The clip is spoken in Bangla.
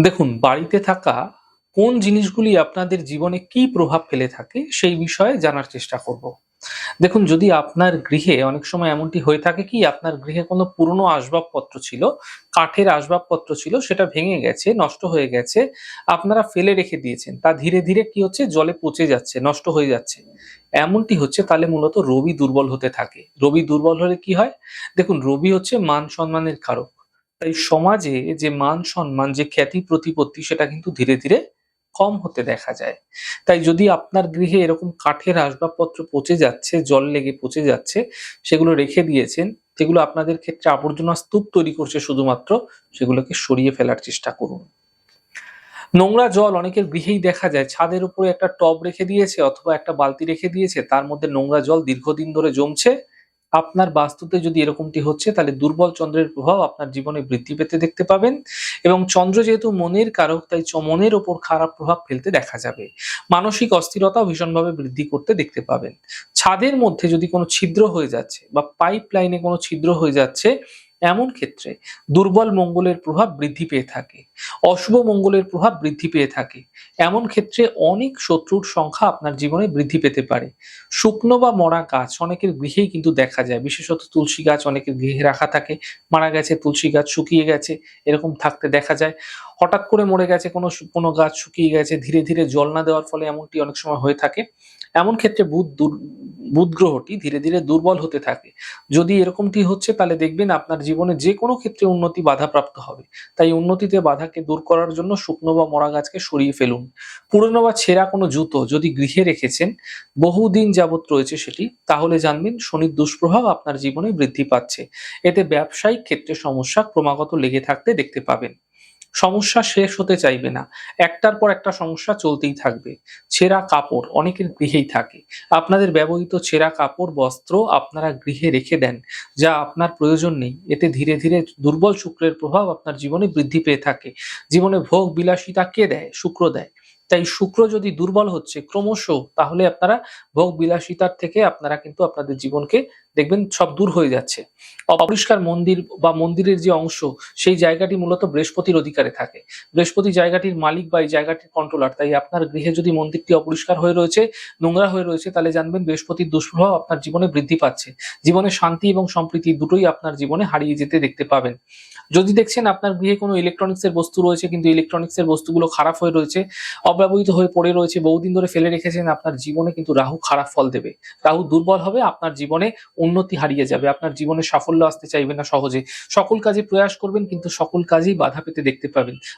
দেখুন, বাড়িতে থাকা কোন জিনিসগুলি আপনাদের জীবনে কি প্রভাব ফেলে থাকে সেই বিষয়ে জানার চেষ্টা করব। দেখুন, যদি আপনার গৃহে অনেক সময় এমনটি হয়ে থাকে কি আপনার গৃহে কোনো পুরনো আসবাবপত্র ছিল, কাঠের আসবাবপত্র ছিল সেটা ভেঙে গেছে, নষ্ট হয়ে গেছে, আপনারা ফেলে রেখে দিয়েছেন। তা ধীরে, ধীরে কি হচ্ছে জলে পচে যাচ্ছে, নষ্ট হয়ে যাচ্ছে। এমনটি হচ্ছে তাহলে মূলত রবি দুর্বল হতে থাকে। রবি দুর্বল হলে কি হয়? দেখুন, রবি হচ্ছে মান-সম্মানের কারক। তাই সমাজে যে মান-সম্মান, যে খ্যাতি-প্রতিপত্তি সেটা কিন্তু ধীরে, ধীরে কম হতে দেখা যায়। তাই যদি আপনার গৃহে এরকম কাঠের আসবাবপত্র পচে যাচ্ছে, জল লেগে পচে যাচ্ছে, সেগুলো রেখে দিয়েছেন, যেগুলো আপনাদের ক্ষেত্রে আবর্জনার স্তূপ তৈরি করছে শুধুমাত্র, সেগুলোকে সরিয়ে ফেলার চেষ্টা করুন। নোংরা জল অনেকের গৃহেই দেখা যায় ছাদের উপরে একটা টব রেখে দিয়েছে অথবা একটা বালতি রেখে দিয়েছে, তার মধ্যে নোংরা জল দীর্ঘদিন ধরে জমছে। আপনার বাস্তুতে যদি এরকমটি হচ্ছে তাহলে দুর্বল চন্দ্রের প্রভাব আপনার জীবনে বৃদ্ধি পেতে দেখতে পাবেন এবং চন্দ্র যেহেতু মনের কারক তাই মনের ওপর খারাপ প্রভাব ফেলতে দেখা যাবে। মানসিক অস্থিরতাও ভীষণভাবে বৃদ্ধি করতে দেখতে পাবেন। ছাদের মধ্যে যদি কোনো ছিদ্র হয়ে যাচ্ছে বা পাইপ লাইনে কোনো ছিদ্র হয়ে যাচ্ছে, এমন ক্ষেত্রে দুর্বল মঙ্গলের প্রভাব বৃদ্ধি পেয়ে থাকে। অশুভ মঙ্গলের প্রভাব বৃদ্ধি পেয়ে থাকে। এমন ক্ষেত্রে অনেক শত্রুর সংখ্যা আপনার জীবনে বৃদ্ধি পেতে পারে। শুকনো বা মরা গাছ অনেকের গৃহেই কিন্তু দেখা যায়। বিশেষত তুলসী গাছ অনেকের গৃহে রাখা থাকে। মারা গেছে তুলসী গাছ, শুকিয়ে গেছে, এরকম থাকতে দেখা যায়। হঠাৎ করে মরে গেছে কোনো গাছ, শুকিয়ে গেছে, ধীরে, ধীরে জল না দেওয়ার ফলে এমনটি অনেক সময় হয়ে থাকে। এমন ক্ষেত্রে বুধ গ্রহটি ধীরে, ধীরে দুর্বল হতে থাকে। যদি এরকমটি হচ্ছে তাহলে দেখবেন আপনার জীবনে যেকোনো ক্ষেত্রে উন্নতি বাধাপ্রাপ্ত হবে। তাই উন্নতিতে বাধাকে দূর করার জন্য শুকনো বা মরা গাছকে সরিয়ে ফেলুন। পুরনো বা ছেঁড়া কোনো জুতো যদি গৃহে রেখেছেন, বহুদিন যাবৎ রয়েছে সেটি, তাহলে জানবেন শনির দুষ্প্রভাব আপনার জীবনে বৃদ্ধি পাচ্ছে। এতে ব্যবসায়িক ক্ষেত্রে সমস্যা ক্রমাগত লেগে থাকতে দেখতে পাবেন। সমস্যা শেষ হতে চাইবে না। একটার পর একটা সমস্যা চলতেই থাকবে। ছেঁড়া কাপড় অনেকের গৃহেই থাকে। আপনাদের ব্যবহৃত ছেঁড়া কাপড়, বস্ত্র আপনারা গৃহে রেখে দেন, যা আপনার প্রয়োজন নেই। এতে ধীরে, ধীরে দুর্বল শুক্রের প্রভাব আপনার জীবনে বৃদ্ধি পেয়ে থাকে। জীবনে ভোগ বিলাসিতা কে দেয়? শুক্র দেয়। তাই শুক্র যদি দুর্বল হচ্ছে ক্রমশ, তাহলে আপনারা ভোগ বিলাসিতার থেকে আপনারা কিন্তু আপনাদের জীবনকে দেখবেন সব দূর হয়ে যাচ্ছে। অপরিষ্কার মন্দির বা মন্দিরের যে অংশ, সেই জায়গাটি মূলত বৃহস্পতির অধিকারে থাকে। বৃহস্পতি জায়গাটির মালিক বা এই জায়গাটির কন্ট্রোলার। তাই আপনার গৃহে যদি মন্দিরটি অপরিষ্কার হয়ে রয়েছে, নোংরা হয়ে রয়েছে, তাহলে জানবেন বৃহস্পতির দুষ্প্রভাব আপনার জীবনে বৃদ্ধি পাচ্ছে। জীবনে শান্তি এবং সম্প্রীতি দুটোই আপনার জীবনে হারিয়ে যেতে দেখতে পাবেন। যদি দেখছেন আপনার গৃহে কোনো ইলেকট্রনিক্স এর বস্তু রয়েছে কিন্তু ইলেকট্রনিক্স এর বস্তুগুলো খারাপ হয়ে রয়েছে, অব্যবহৃত হয়ে পড়ে রয়েছে, বহুদিন ধরে ফেলে রেখেছেন, আপনার জীবনে কিন্তু রাহু খারাপ ফল দেবে। রাহু দুর্বল হবে, আপনার জীবনে উন্নতি হারিয়ে যাবে। আপনার জীবনে সাফল্য আসতে চাইবে না সহজে। সকল কাজে প্রয়াস করবেন কিন্তু সকল কাজেই বাধা পেতে দেখতে পাবেন।